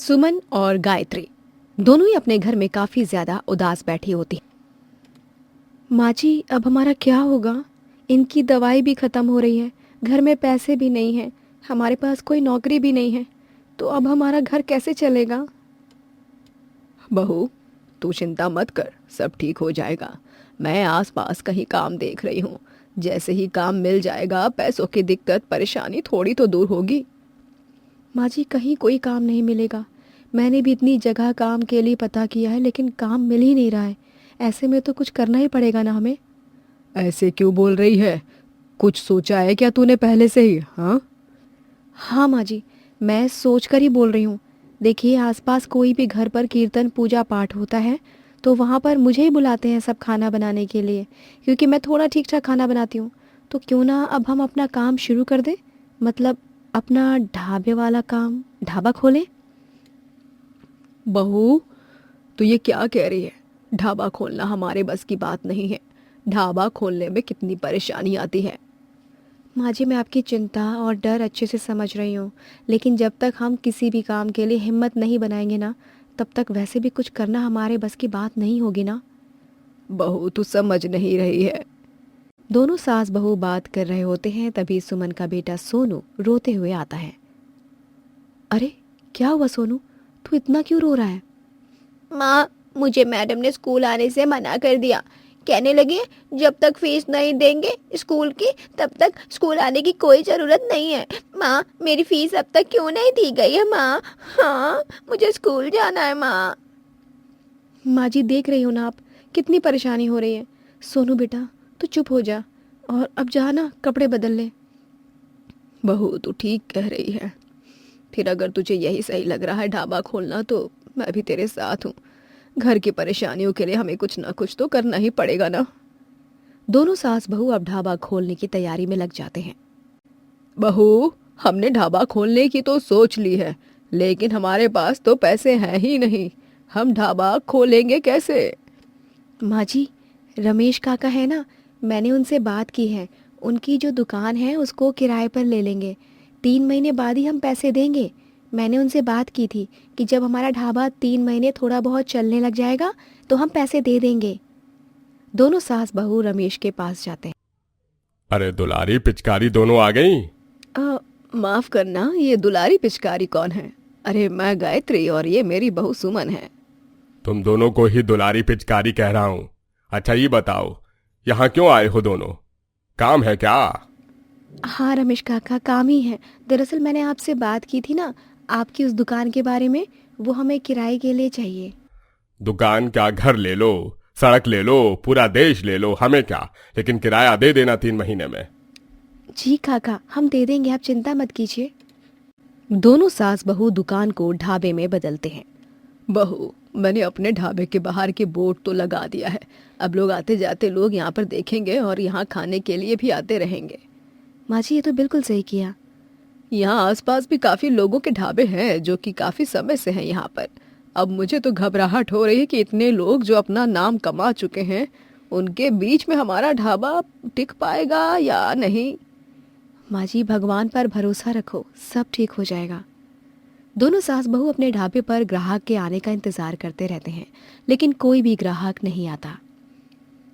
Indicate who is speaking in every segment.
Speaker 1: सुमन और गायत्री दोनों ही अपने घर में काफी ज्यादा उदास बैठी होती। माँ जी, अब हमारा क्या होगा? इनकी दवाई भी खत्म हो रही है, घर में पैसे भी नहीं हैं, हमारे पास कोई नौकरी भी नहीं है, तो अब हमारा घर कैसे चलेगा? बहू, तू चिंता मत कर, सब ठीक हो जाएगा। मैं आसपास कहीं काम देख रही हूँ। जैसे ही काम मिल जाएगा, पैसों की दिक्कत परेशानी थोड़ी तो दूर होगी। माँ जी, कहीं कोई काम नहीं मिलेगा। मैंने भी इतनी जगह काम के लिए पता किया है, लेकिन काम मिल ही नहीं रहा है। ऐसे में तो कुछ करना ही पड़ेगा ना हमें। ऐसे क्यों बोल रही है? कुछ सोचा है क्या तूने पहले से ही? हाँ हाँ माँ जी, मैं सोच कर ही बोल रही हूँ। देखिए, आसपास कोई भी घर पर कीर्तन पूजा पाठ होता है तो वहाँ पर मुझे ही बुलाते हैं सब खाना बनाने के लिए, क्योंकि मैं थोड़ा ठीक ठाक खाना बनाती हूँ। तो क्यों ना अब हम अपना काम शुरू कर दें, मतलब अपना ढाबे वाला काम, ढाबा खोलें। बहू, तो ये क्या कह रही है? ढाबा खोलना हमारे बस की बात नहीं है। ढाबा खोलने में कितनी परेशानी आती है। माँ जी, मैं आपकी चिंता और डर अच्छे से समझ रही हूँ, लेकिन जब तक हम किसी भी काम के लिए हिम्मत नहीं बनाएंगे ना, तब तक वैसे भी कुछ करना हमारे बस की बात नहीं होगी ना। बहू, तू समझ नहीं रही है। दोनों सास बहू बात कर रहे होते हैं, तभी सुमन का बेटा सोनू रोते हुए आता है। अरे, क्या हुआ सोनू? तू इतना क्यों रो रहा है?
Speaker 2: माँ, मुझे मैडम ने स्कूल आने से मना कर दिया। कहने लगे जब तक फीस नहीं देंगे स्कूल की, तब तक स्कूल आने की कोई ज़रूरत नहीं है। माँ, मेरी फीस अब तक क्यों नहीं दी गई है माँ? हाँ, मुझे स्कूल जाना है माँ।
Speaker 1: माँ जी, देख रही हो ना आप, कितनी परेशानी हो रही है। सोनू बेटा, तू चुप हो जा और अब जा ना, कपड़े बदल ले। बहू, तू ठीक कह रही है। फिर अगर तुझे यही सही लग रहा है ढाबा खोलना, तो मैं भी तेरे साथ हूँ। घर की परेशानियों के लिए हमें कुछ ना कुछ तो करना ही पड़ेगा ना। दोनों सास बहू अब ढाबा खोलने की तैयारी में लग जाते हैं। बहू, हमने ढाबा खोलने की तो सोच ली है, लेकिन हमारे पास तो पैसे हैं ही नहीं। हम ढाबा खोलेंगे कैसे? माँ जी, रमेश काका है ना, मैंने उनसे बात की है। उनकी जो दुकान है उसको किराए पर ले लेंगे। 3 महीने बाद ही हम पैसे देंगे। मैंने उनसे बात की थी कि जब हमारा ढाबा 3 महीने थोड़ा बहुत चलने लग जाएगा तो हम पैसे दे देंगे। दोनों सास बहू रमेश के पास जाते हैं।
Speaker 3: अरे दुलारी पिचकारी दोनों आ गई।
Speaker 1: माफ करना, ये दुलारी पिचकारी कौन है? अरे, मैं गायत्री और ये मेरी बहू सुमन है।
Speaker 3: तुम दोनों को ही दुलारी पिचकारी कह रहा हूं। अच्छा ये बताओ, यहाँ क्यों आए हो दोनों? काम है क्या?
Speaker 1: हाँ रमेश काका, काम ही है। दरअसल मैंने आपसे बात की थी ना, आपकी उस दुकान के बारे में। वो हमें किराए के लिए चाहिए।
Speaker 3: दुकान क्या, घर ले लो, सड़क ले लो, पूरा देश ले लो, हमें क्या, लेकिन किराया दे देना 3 महीने में।
Speaker 1: जी काका, हम दे देंगे, आप चिंता मत कीजिए। दोनों सास बहू दुकान को ढाबे में बदलते हैं। बहू, मैंने अपने ढाबे के बाहर के बोर्ड तो लगा दिया है। अब लोग आते जाते लोग यहाँ पर देखेंगे और यहाँ खाने के लिए भी आते रहेंगे। माँ जी, ये तो बिल्कुल सही किया। यहाँ आसपास भी काफी लोगों के ढाबे हैं जो कि काफी समय से हैं यहाँ पर। अब मुझे तो घबराहट हो रही है कि इतने लोग जो अपना नाम कमा चुके हैं, उनके बीच में हमारा ढाबा टिक पाएगा या नहीं। माँ जी, भगवान पर भरोसा रखो, सब ठीक हो जाएगा। दोनों सास बहू अपने ढाबे पर ग्राहक के आने का इंतजार करते रहते हैं, लेकिन कोई भी ग्राहक नहीं आता।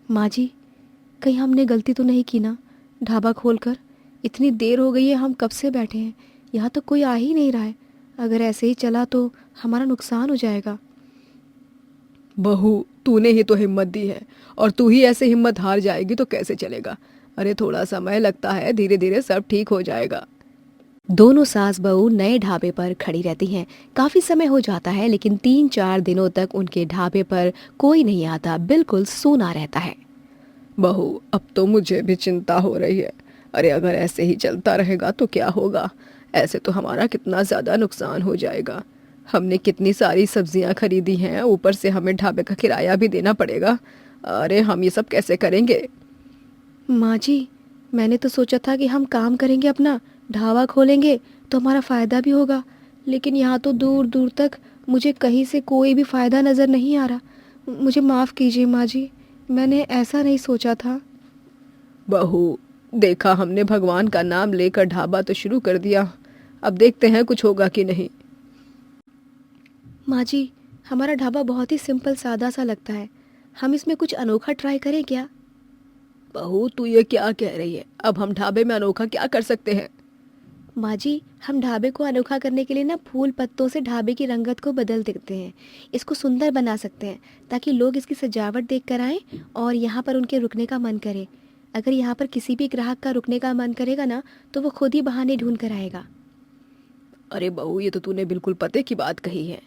Speaker 1: माँ जी, कहीं हमने गलती तो नहीं की ना? ढाबा खोलकर इतनी देर हो गई है, हम कब से बैठे हैं, यहाँ तो कोई आ ही नहीं रहा है। अगर ऐसे ही चला तो हमारा नुकसान हो जाएगा। बहू, तूने ही तो हिम्मत दी है, और तू ही ऐसे हिम्मत हार जाएगी तो कैसे चलेगा? अरे, थोड़ा समय लगता है, धीरे धीरे सब ठीक हो जाएगा। दोनों सास बहू नए ढाबे पर खड़ी रहती हैं। काफी समय हो जाता है, लेकिन 3-4 दिनों तक उनके ढाबे पर कोई नहीं आता, बिल्कुल सूना रहता है। बहू, अब तो मुझे भी चिंता हो रही है। अरे, अगर ऐसे ही चलता रहेगा तो क्या होगा? ऐसे तो हमारा कितना ज़्यादा नुकसान हो जाएगा। हमने कितनी सारी सब्जियां खरीदी हैं, ऊपर से हमें ढाबे का किराया भी देना पड़ेगा। अरे, हम ये सब कैसे करेंगे? माँ जी, मैंने तो सोचा था कि हम काम करेंगे, अपना ढाबा खोलेंगे तो हमारा फ़ायदा भी होगा, लेकिन यहाँ तो दूर दूर तक मुझे कहीं से कोई भी फ़ायदा नज़र नहीं आ रहा। मुझे माफ़ कीजिए माँ जी, मैंने ऐसा नहीं सोचा था। बहू, देखा, हमने भगवान का नाम लेकर ढाबा तो शुरू कर दिया, अब देखते हैं कुछ होगा कि नहीं। माँ जी, हमारा ढाबा बहुत ही सिंपल सादा सा लगता है, हम इसमें कुछ अनोखा ट्राई करें क्या? बहू, तू ये क्या कह रही है? अब हम ढाबे में अनोखा क्या कर सकते हैं? माँ जी, हम ढाबे को अनोखा करने के लिए ना फूल पत्तों से ढाबे की रंगत को बदल देते हैं। इसको सुंदर बना सकते हैं ताकि लोग इसकी सजावट देख कर आएँ और यहाँ पर उनके रुकने का मन करे। अगर यहाँ पर किसी भी ग्राहक का रुकने का मन करेगा ना, तो वो खुद ही बहाने ढूंढ कर आएगा। अरे बहू, ये तो तूने बिल्कुल पते की बात कही है।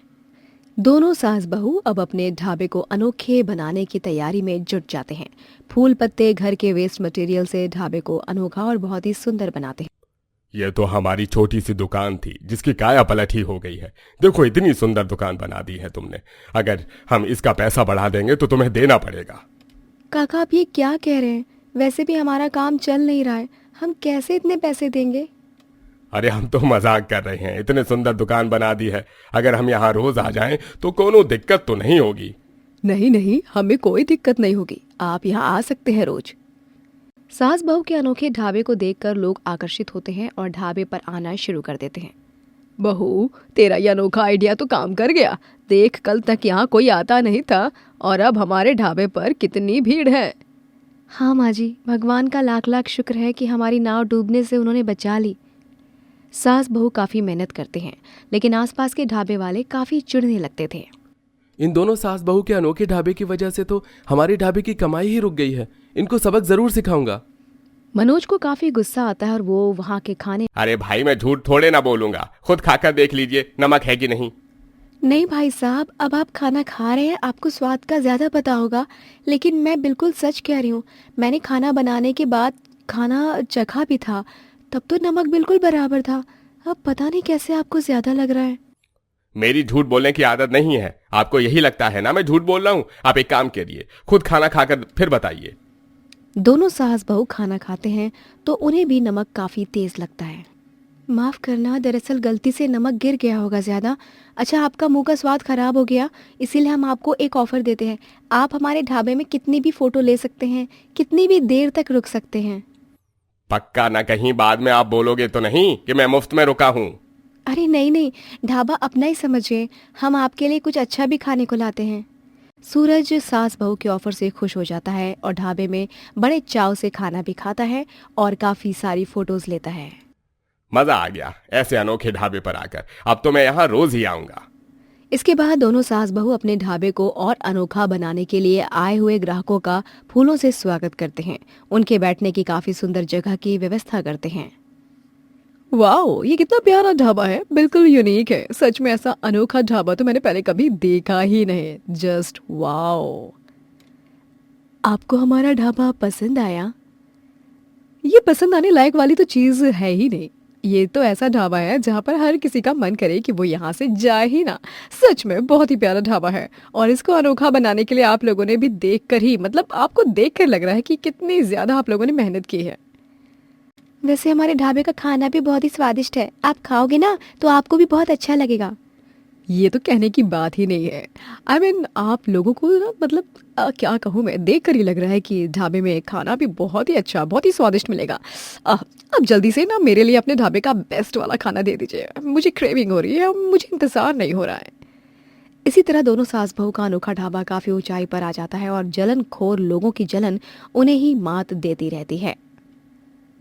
Speaker 1: दोनों सास बहू अब अपने ढाबे को अनोखे बनाने की तैयारी में जुट जाते हैं। फूल पत्ते घर के वेस्ट मटेरियल से ढाबे को अनोखा और बहुत ही सुंदर बनाते हैं।
Speaker 3: ये तो हमारी छोटी सी दुकान थी जिसकी काया पलट ही हो गई है। देखो, इतनी सुंदर दुकान बना दी है तुमने। अगर हम इसका पैसा बढ़ा देंगे तो तुम्हें देना पड़ेगा।
Speaker 1: काका, आप ये क्या कह रहे हैं? वैसे भी हमारा काम चल नहीं रहा है, हम कैसे इतने पैसे देंगे?
Speaker 3: अरे हम तो मजाक कर रहे हैं, इतने सुंदर दुकान बना दी है। अगर हम यहाँ रोज आ जाएं तो कोनो दिक्कत तो नहीं होगी।
Speaker 1: नहीं नहीं, हमें कोई दिक्कत नहीं होगी, आप यहाँ आ सकते हैं रोज। सास बहू के अनोखे ढाबे को देखकर लोग आकर्षित होते हैं और ढाबे पर आना शुरू कर देते हैं। बहू, तेरा ये अनोखा आइडिया तो काम कर गया। देख, कल तक यहाँ कोई आता नहीं था और अब हमारे ढाबे पर कितनी भीड़ है। हाँ माँ जी, भगवान का लाख लाख शुक्र है कि हमारी नाव डूबने से उन्होंने बचा ली। सास बहू काफ़ी मेहनत करते हैं, लेकिन आसपास के ढाबे वाले काफ़ी चिढ़ने लगते थे।
Speaker 4: इन दोनों सास बहू के अनोखे ढाबे की वजह से तो हमारे ढाबे की कमाई ही रुक गई है। इनको सबक जरूर सिखाऊंगा।
Speaker 1: मनोज को काफ़ी गुस्सा आता है और वो वहाँ के खाने।
Speaker 3: अरे भाई, मैं झूठ थोड़े ना बोलूंगा, खुद खाकर देख लीजिए नमक है कि नहीं।
Speaker 1: नहीं भाई साहब, अब आप खाना खा रहे हैं, आपको स्वाद का ज़्यादा पता होगा, लेकिन मैं बिल्कुल सच कह रही हूँ। मैंने खाना बनाने के बाद खाना चखा भी था, तब तो नमक बिल्कुल बराबर था। अब पता नहीं कैसे आपको ज़्यादा लग रहा है।
Speaker 3: मेरी झूठ बोलने की आदत नहीं है, आपको यही लगता है ना मैं झूठ बोल रहा हूँ। आप एक काम करिए, खुद खाना खाकर फिर बताइए।
Speaker 1: दोनों सास बहू खाना खाते हैं तो उन्हें भी नमक काफ़ी तेज़ लगता है। माफ़ करना, दरअसल गलती से नमक गिर गया होगा ज़्यादा। अच्छा, आपका मुंह का स्वाद ख़राब हो गया, इसीलिए हम आपको एक ऑफ़र देते हैं। आप हमारे ढाबे में कितनी भी फ़ोटो ले सकते हैं, कितनी भी देर तक रुक सकते हैं।
Speaker 3: पक्का ना कहीं बाद में आप बोलोगे तो नहीं कि मैं मुफ्त में रुका हूँ।
Speaker 1: अरे नहीं नहीं, ढाबा अपना ही समझिए, हम आपके लिए कुछ अच्छा भी खाने को लाते हैं। सूरज सास बहू के ऑफर से खुश हो जाता है और ढाबे में बड़े चाव से खाना भी खाता है और काफ़ी सारी फोटोज लेता है।
Speaker 3: मजा आ गया ऐसे अनोखे ढाबे पर आकर, अब तो मैं यहाँ रोज ही आऊंगा।
Speaker 1: इसके बाद दोनों सास बहू अपने ढाबे को और अनोखा बनाने के लिए आए हुए ग्राहकों का फूलों से स्वागत करते हैं। उनके बैठने की काफ़ी सुंदर जगह की व्यवस्था करते हैं। वाओ, ये कितना प्यारा ढाबा है, बिल्कुल यूनिक है। सच में ऐसा अनोखा ढाबा तो मैंने पहले कभी देखा ही नहीं। Just wow. आपको हमारा ढाबा पसंद आया? ये पसंद आने लायक वाली तो चीज़ है ही नहीं। ये तो ऐसा ढाबा है जहाँ पर हर किसी का मन करे कि वो यहाँ से जाए ही ना। सच में बहुत ही प्यारा ढाबा है और इसको अनोखा बनाने के लिए आप लोगों ने भी देखकर ही, मतलब आपको देखकर लग रहा है कि कितनी ज़्यादा आप लोगों ने मेहनत की है। वैसे हमारे ढाबे का खाना भी बहुत ही स्वादिष्ट है, आप खाओगे ना तो आपको भी बहुत अच्छा लगेगा। ये तो कहने की बात ही नहीं है। I mean, आप लोगों को ना, मतलब क्या कहूँ मैं, देख कर ही लग रहा है कि ढाबे में खाना भी बहुत ही अच्छा, बहुत ही स्वादिष्ट मिलेगा। अब जल्दी से ना मेरे लिए अपने ढाबे का बेस्ट वाला खाना दे दीजिए, मुझे क्रेविंग हो रही है, मुझे इंतज़ार नहीं हो रहा है। इसी तरह दोनों सास बहू का अनोखा ढाबा काफ़ी ऊंचाई पर आ जाता है और जलन खोर लोगों की जलन उन्हें ही मात देती रहती है।